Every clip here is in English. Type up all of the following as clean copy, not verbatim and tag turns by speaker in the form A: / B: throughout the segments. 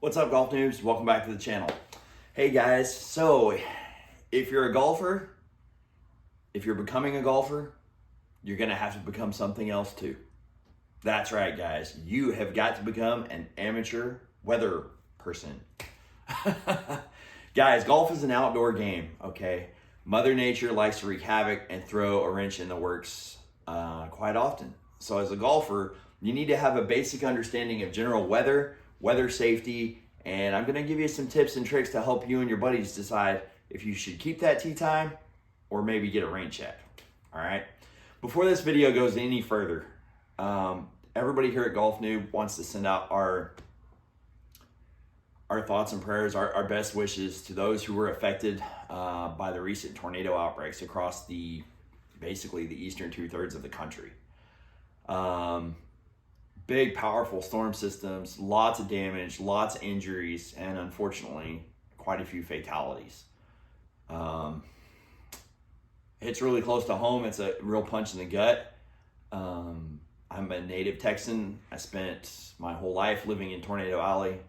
A: What's up, golf noobs? Welcome back to the channel. Hey guys, so if you're a golfer, if you're becoming a golfer, you're gonna have to become something else too. That's right, guys. You have got to become an amateur weather person. Guys, golf is an outdoor game, okay? Mother Nature likes to wreak havoc and throw a wrench in the works quite often. So as a golfer, you need to have a basic understanding of general weather safety, and I'm gonna give you some tips and tricks to help you and your buddies decide if you should keep that tee time or maybe get a rain check, all right? Before this video goes any further, everybody here at Golf Noob wants to send out our thoughts and prayers, our best wishes to those who were affected by the recent tornado outbreaks across basically the eastern 2/3 of the country. Big, powerful storm systems, lots of damage, lots of injuries, and unfortunately, quite a few fatalities. It's really close to home. It's a real punch in the gut. I'm a native Texan. I spent my whole life living in Tornado Alley.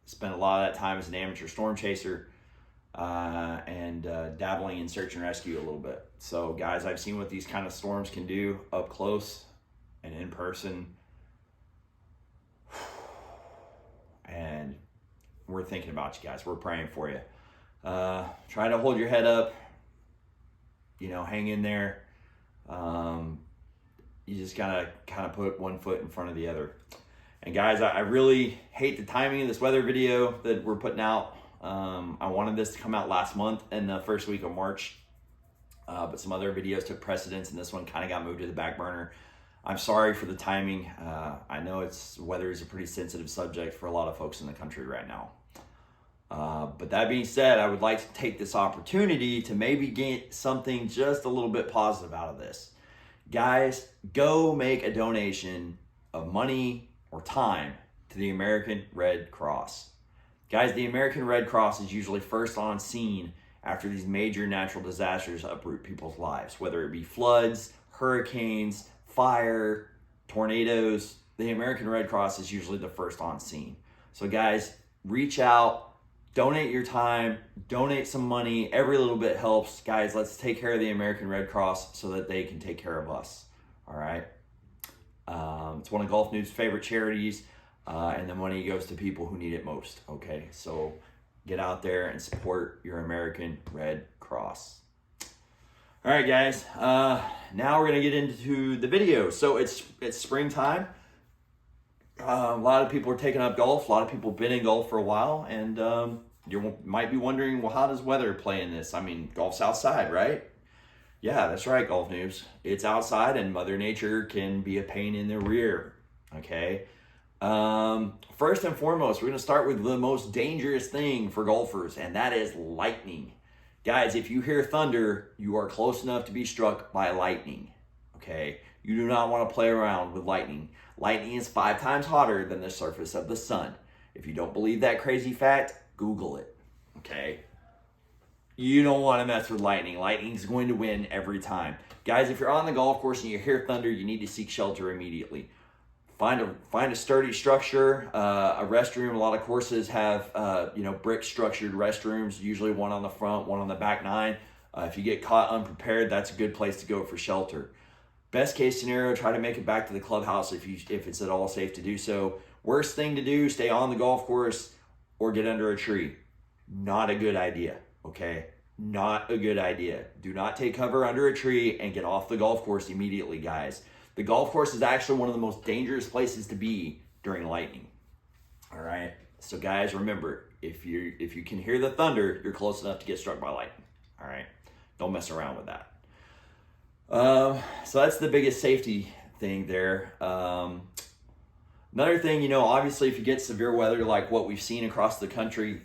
A: Spent a lot of that time as an amateur storm chaser and dabbling in search and rescue a little bit. So guys, I've seen what these kind of storms can do up close and in person, and we're thinking about you guys. We're praying for you. Try to hold your head up, hang in there. You just gotta kind of put one foot in front of the other. And guys, I really hate the timing of this weather video that we're putting out. I wanted this to come out last month in the first week of March, but some other videos took precedence and this one kind of got moved to the back burner. I'm sorry for the timing. I know weather is a pretty sensitive subject for a lot of folks in the country right now. But that being said, I would like to take this opportunity to maybe get something just a little bit positive out of this. Guys, go make a donation of money or time to the American Red Cross. Guys, the American Red Cross is usually first on scene after these major natural disasters uproot people's lives, whether it be floods, hurricanes, fire, tornadoes. The American Red Cross is usually the first on scene. So guys, reach out, donate your time, donate some money. Every little bit helps. Guys, let's take care of the American Red Cross so that they can take care of us, all right? It's one of Golf Noob's favorite charities, and the money goes to people who need it most, okay? So get out there and support your American Red Cross. All right, guys, now we're gonna get into the video. So it's springtime. A lot of people are taking up golf. A lot of people have been in golf for a while, and you might be wondering, well, how does weather play in this? I mean, golf's outside, right? Yeah, that's right, golf noobs. It's outside, and Mother Nature can be a pain in the rear, okay? First and foremost, we're gonna start with the most dangerous thing for golfers, and that is lightning. Guys, if you hear thunder, you are close enough to be struck by lightning, okay? You do not want to play around with lightning. Lightning is 5 times hotter than the surface of the sun. If you don't believe that crazy fact, Google it, okay? You don't want to mess with lightning. Lightning's going to win every time. Guys, if you're on the golf course and you hear thunder, you need to seek shelter immediately. Find a sturdy structure, a restroom. A lot of courses have brick structured restrooms, usually one on the front, one on the back 9. If you get caught unprepared, that's a good place to go for shelter. Best case scenario, try to make it back to the clubhouse if it's at all safe to do so. Worst thing to do, stay on the golf course or get under a tree. Not a good idea, okay? Not a good idea. Do not take cover under a tree and get off the golf course immediately, guys. The golf course is actually one of the most dangerous places to be during lightning, all right? So guys, remember, if you can hear the thunder, you're close enough to get struck by lightning, all right? Don't mess around with that. So that's the biggest safety thing there. Another thing, obviously if you get severe weather like what we've seen across the country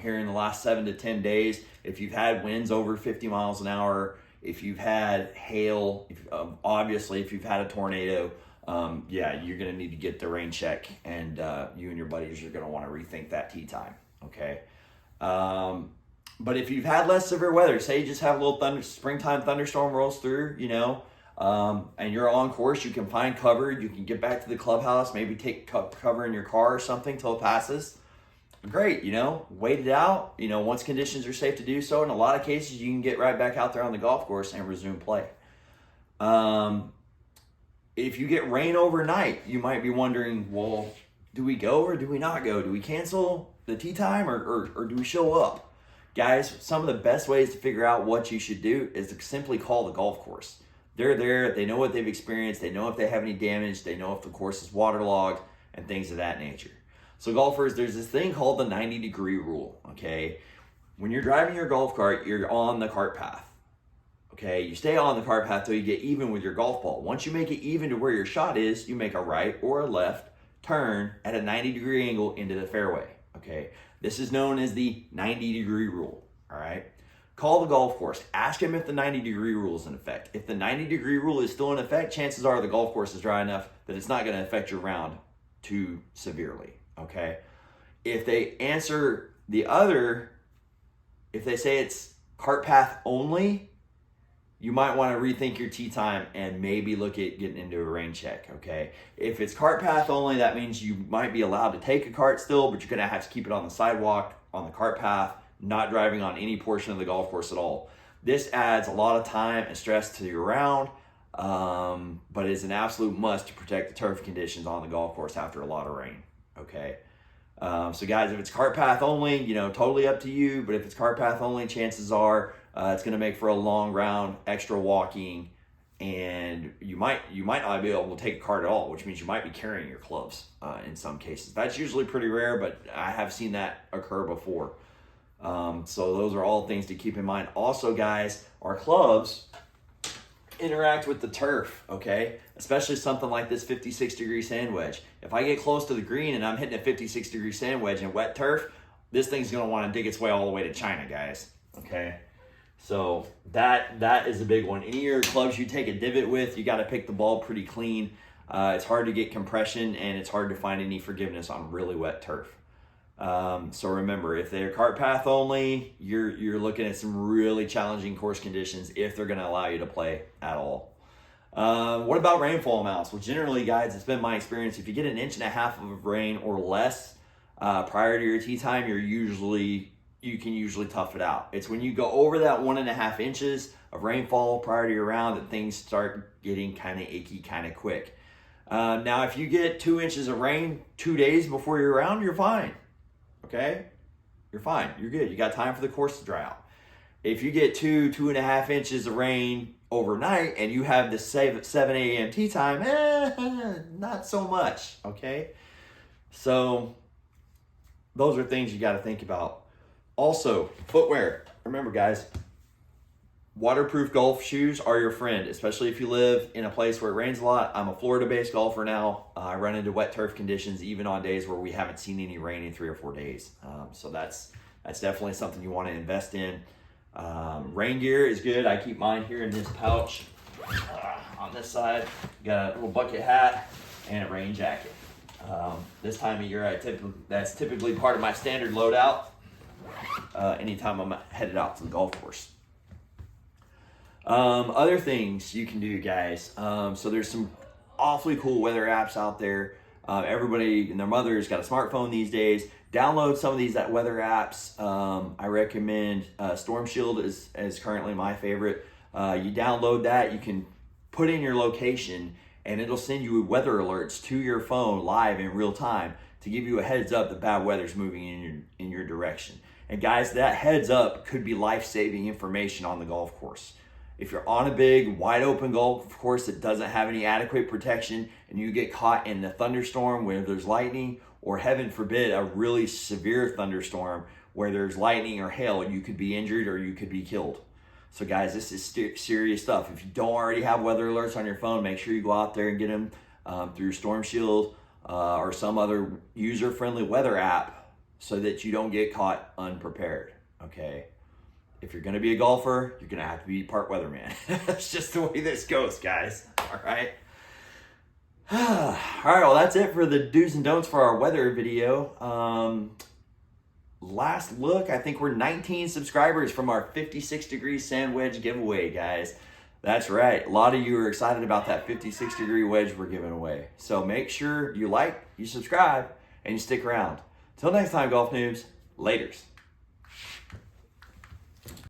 A: here in the last 7 to 10 days, if you've had winds over 50 miles an hour, if you've had hail, obviously if you've had a tornado, you're gonna need to get the rain check, and you and your buddies are gonna wanna rethink that tee time, okay? But if you've had less severe weather, say you just have a little springtime thunderstorm rolls through, and you're on course, you can find cover, you can get back to the clubhouse, maybe take cover in your car or something till it passes. great, wait it out, once conditions are safe to do so. In a lot of cases, you can get right back out there on the golf course and resume play. If you get rain overnight, you might be wondering, well, do we go or do we not go? Do we cancel the tee time or do we show up? Guys, some of the best ways to figure out what you should do is to simply call the golf course. They're there, they know what they've experienced, they know if they have any damage, they know if the course is waterlogged, and things of that nature. So golfers, there's this thing called the 90-degree rule, okay? When you're driving your golf cart, you're on the cart path, okay? You stay on the cart path till you get even with your golf ball. Once you make it even to where your shot is, you make a right or a left turn at a 90-degree angle into the fairway, okay? This is known as the 90-degree rule, all right? Call the golf course. Ask them if the 90-degree rule is in effect. If the 90-degree rule is still in effect, chances are the golf course is dry enough that it's not going to affect your round too severely, okay? If they answer the other, if they say it's cart path only, you might want to rethink your tee time and maybe look at getting into a rain check, okay? If it's cart path only, that means you might be allowed to take a cart still, but you're going to have to keep it on the sidewalk, on the cart path, not driving on any portion of the golf course at all. This adds a lot of time and stress to your round, but is an absolute must to protect the turf conditions on the golf course after a lot of rain, okay? So guys, if it's cart path only, totally up to you, but if it's cart path only, chances are it's going to make for a long round, extra walking, and you might not be able to take a cart at all, which means you might be carrying your clubs in some cases. That's usually pretty rare, but I have seen that occur before. So those are all things to keep in mind. Also, guys, our clubs interact with the turf, okay? Especially something like this 56-degree sand wedge. If I get close to the green and I'm hitting a 56-degree sand wedge in wet turf, this thing's going to want to dig its way all the way to China, guys, okay? So that is a big one. Any of your clubs you take a divot with, you got to pick the ball pretty clean. It's hard to get compression, and it's hard to find any forgiveness on really wet turf. So remember, if they're cart path only, you're looking at some really challenging course conditions if they're going to allow you to play at all. What about rainfall amounts? Well, generally, guys, it's been my experience, if you get 1.5 inches of rain or less prior to your tee time, you can usually tough it out. It's when you go over that 1.5 inches of rainfall prior to your round that things start getting kind of icky kind of quick. Now, if you get 2 inches of rain 2 days before your round, you're fine. Okay? You're fine. You're good. You got time for the course to dry out. If you get 2.5 inches of rain overnight and you have the 7 a.m. tee time, not so much. Okay? So those are things you got to think about. Also, footwear. Remember, guys, waterproof golf shoes are your friend, especially if you live in a place where it rains a lot. I'm a Florida-based golfer now. I run into wet turf conditions even on days where we haven't seen any rain in 3 or 4 days. So that's definitely something you want to invest in. Rain gear is good. I keep mine here in this pouch. On this side, got a little bucket hat and a rain jacket. This time of year, that's typically part of my standard loadout. Anytime I'm headed out to the golf course. Other things you can do, guys. So there's some awfully cool weather apps out there. Everybody and their mother's got a smartphone these days. Download some of these weather apps. I recommend Storm Shield is currently my favorite. You download that, you can put in your location, and it'll send you weather alerts to your phone live in real time to give you a heads up that bad weather's moving in your direction. And guys, that heads up could be life-saving information on the golf course. If you're on a big, wide open golf course that doesn't have any adequate protection and you get caught in a thunderstorm where there's lightning, or heaven forbid, a really severe thunderstorm where there's lightning or hail, you could be injured or you could be killed. So guys, this is serious stuff. If you don't already have weather alerts on your phone, make sure you go out there and get them through Storm Shield or some other user-friendly weather app so that you don't get caught unprepared, okay? If you're gonna be a golfer, you're gonna have to be part weatherman. That's just the way this goes, guys, all right? All right, well, that's it for the do's and don'ts for our weather video. Last look, I think we're 19 subscribers from our 56-degree sand wedge giveaway, guys. That's right. A lot of you are excited about that 56-degree wedge we're giving away. So make sure you like, you subscribe, and you stick around. Till next time, golf noobs, laters.